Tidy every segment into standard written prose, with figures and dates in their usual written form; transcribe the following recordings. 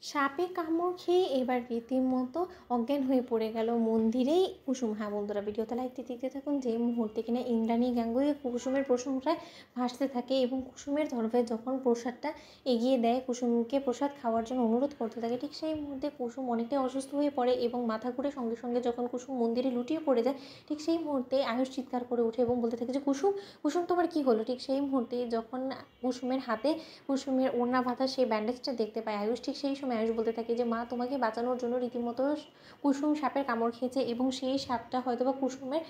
সাপে কামড় খেয়ে এবার রীতিমতো অজ্ঞান হয়ে পড়ে গেল মন্দিরেই কুসুম। হ্যাঁ বন্ধুরা, ভিডিওতে লাইকটি দেখতে থাকুন। যে মুহূর্তে কিনা ইন্দ্রাণী গাঙ্গুলি কুসুমের প্রশংসায় ভাসতে থাকে এবং কুসুমের তরফে যখন প্রসাদটা এগিয়ে দেয়, কুসুমকে প্রসাদ খাওয়ার জন্য অনুরোধ করতে থাকে, ঠিক সেই মুহূর্তে কুসুম অনেকটাই অসুস্থ হয়ে পড়ে এবং মাথা ঘুরে সঙ্গে সঙ্গে যখন কুসুম মন্দিরে লুটিয়ে পড়ে যায়, ঠিক সেই মুহূর্তে আয়ুষ চিৎকার করে ওঠে এবং বলতে থাকে যে কুসুম, কুসুম তোমার কী হলো। ঠিক সেই মুহূর্তে যখন কুসুমের হাতে কুসুমের ওড়না বাঁধা সেই ব্যান্ডেজটা দেখতে পায় আয়ুষ, ঠিক সেই সময় আয়ুষ বলতে থাকে যে মা, তোমাকে বাঁচানোর জন্য রীতিমতো কুসুম সাপের কামড় খেয়েছে এবং সেই সাপটা হয়তো বা কুসুমের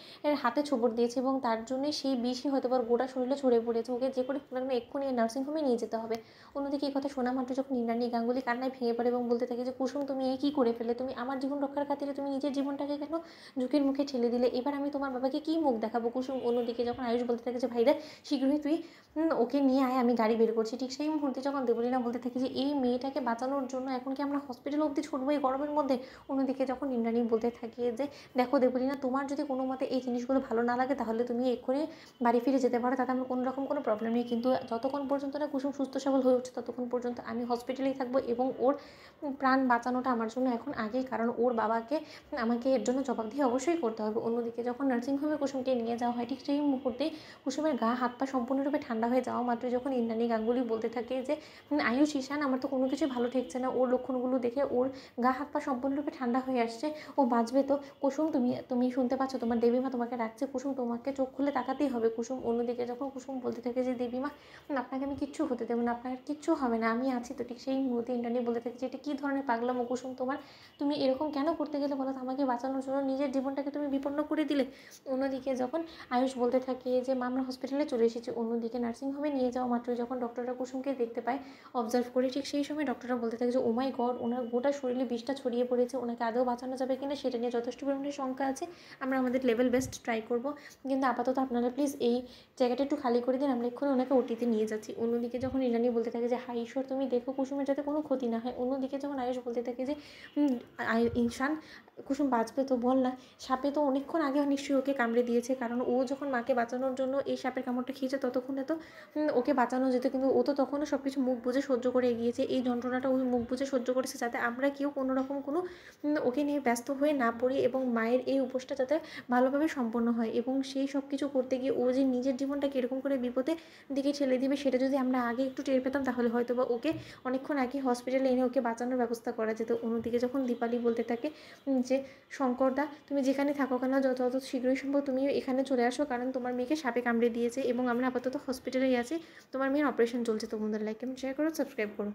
হাতে ছোবড় দিয়েছে এবং তার জন্যই সেই বিষই হয়তো বা গোটা শরীরে ছড়িয়ে পড়েছে। ওকে যে করে এক্ষুনি নার্সিংহোমে নিয়ে যেতে হবে। অন্যদিকে এই কথা শোনা মাত্র যখন ইন্দ্রাণী গাঙ্গুলি কান্নায় ভেঙে পড়ে এবং বলতে থাকে যে কুসুম, তুমি এই কী করে ফেলে, তুমি আমার জীবন রক্ষার খাতিরে তুমি নিজের জীবনটাকে কেন ঝুঁকির মুখে ঠেলে দিলে, এবার আমি তোমার বাবাকে কী মুখ দেখাবো কুসুম। অন্যদিকে যখন আয়ুষ বলতে থাকে যে ভাইরা শীঘ্রই তুই ওকে নিয়ে আয়, আমি গাড়ি বের করছি, ঠিক সেই মুহূর্তে যখন দেবলীনা বলতে থাকে যে এই মেয়েটাকে বাঁচানোর জন্য এখন কি আমরা হসপিটাল অবধি ছুটবো এই গরমের মধ্যে। অন্যদিকে যখন ইন্দ্রাণী বলতে থাকে যে দেখো দেবলীনা, তোমার যদি কোনো মতে এই জিনিসগুলো ভালো না লাগে তাহলে তুমি এক্ষুনি বাড়ি ফিরে যেতে পারো, তাতে আমার কোনো রকম কোনো প্রবলেম নেই, কিন্তু যতক্ষণ পর্যন্ত না কুসুম সুস্থ সবল হয়ে উঠছে ততক্ষণ পর্যন্ত আমি হসপিটালেই থাকবো এবং ওর প্রাণ বাঁচানোটা আমার জন্য এখন আগেই, কারণ ওর বাবাকে আমাকে এর জন্য জবাবদিহি অবশ্যই করতে হবে। অন্যদিকে যখন নার্সিংহোমে কুসুমকে নিয়ে যাওয়া হয়, ঠিক সেই মুহূর্তেই কুসুমের গা হাত পা সম্পূর্ণরূপে ঠান্ডা হয়ে যাওয়া মাত্র যখন ইন্দ্রাণী গাঙ্গুলি বলতে থাকে যে আয়ুষ ঈশান, আমার তো কোনো কিছুই ভালো ঠেকছে না, ওর লক্ষণগুলো দেখে ওর গা হাত পা সম্পূর্ণরূপে ঠান্ডা হয়ে আসছে, ও বাঁচবে তো। কুসুম, তুমি তুমি শুনতে পাচ্ছ, তোমার দেবীমা তোমাকে ডাকছে, কুসুম তোমাকে চোখ খুলে তাকাতেই হবে কুসুম। অন্যদিকে যখন কুসুম বলতে থাকে যে দেবীমা, আপনাকে আমি কিচ্ছু হতে দেবো না, আপনার কিচ্ছু হবে না, আমি আছি তো, ঠিক সেই মুহূর্তে ইন্দ্রাণী বলতে থাকে যে এটা কী ধরনের পাগলামো কুসুম তোমার, তুমি এরকম কেন করতে গেলে বলো তো, আমাকে বাঁচানোর জন্য নিজের জীবনটাকে তুমি বিপন্ন করে দিলে। অন্যদিকে যখন আয়ুষ বলতে থাকে যে মা, আমরা হসপিটালে চলে এসেছি। অন্যদিকে নার্সিংহোমে নিয়ে যাওয়া মাত্র যখন ডক্টররা কুসুমকে দেখতে পায় অবজার্ভ করে, ঠিক সেই সময় ডক্টররা বলতে থাকে যে ও মাই গড, ওনার গোটা শরীরে বিষটা ছড়িয়ে পড়েছে, ওনাকে আদৌ বাঁচানো যাবে কিনা সেটা নিয়ে যথেষ্ট পরিমাণে শঙ্কা আছে, আমরা আমাদের লেভেল বেস্ট ট্রাই করবো, কিন্তু আপাতত আপনারা প্লিজ এই জায়গাটা একটু খালি করে দিন, আমরা এক্ষুনি ওনাকে ওটিতে নিয়ে যাচ্ছি। অন্যদিকে যখন ইন্দ্রাণী বলতে থাকে যে হাই ঈশ্বর, তুমি দেখো কুসুমের যাতে কোনো ক্ষতি না হয়। অন্যদিকে যখন আয়ুষ বলতে থাকে যে ঈশান, কুসুম বাঁচবে তো, বল না, সাপে তো অনেকক্ষণ আগে নিশ্চয়ই ওকে কামড়ে দিয়েছে, কারণ ও যখন মাকে বাঁচানোর জন্য এই সাপের কামড়টা খেয়েছে ততক্ষণে তো ওকে বাঁচানো যেত, কিন্তু ও তো তখনও সব কিছু মুখ বুঝে সহ্য করে এগিয়েছে, এই যন্ত্রণাটা ও মুখ বুঝে সহ্য করেছে যাতে আমরা কেউ কোনো রকম কোনো ওকে নিয়ে ব্যস্ত হয়ে না পড়ি এবং মায়ের এই উপোসটা যাতে ভালোভাবে সম্পন্ন হয়। এবং সেই সব কিছু করতে গিয়ে ও যে নিজের জীবনটাকে এরকম করে বিপদের দিকে ঠেলে দিবে, সেটা যদি আমরা আগে একটু টের পেতাম তাহলে হয়তো বা ওকে অনেকক্ষণ আগে হসপিটালে এনে ওকে বাঁচানোর ব্যবস্থা করা যেত। অন্যদিকে যখন দীপালি বলতে থাকে যে শঙ্করদা, তুমি যেখানে থাকো কেন যত শীঘ্রই সম্ভব তুমি এখানে চলে আসো, কারণ তোমার মেয়েকে সাপে কামড়ে দিয়েছে এবং আমরা আপাতত হসপিটালেই আছি, তোমার মেয়ের অপারেশন চলছে। তো বন্ধুরা লাইক কমেন্ট শেয়ার করো, সাবস্ক্রাইব করো।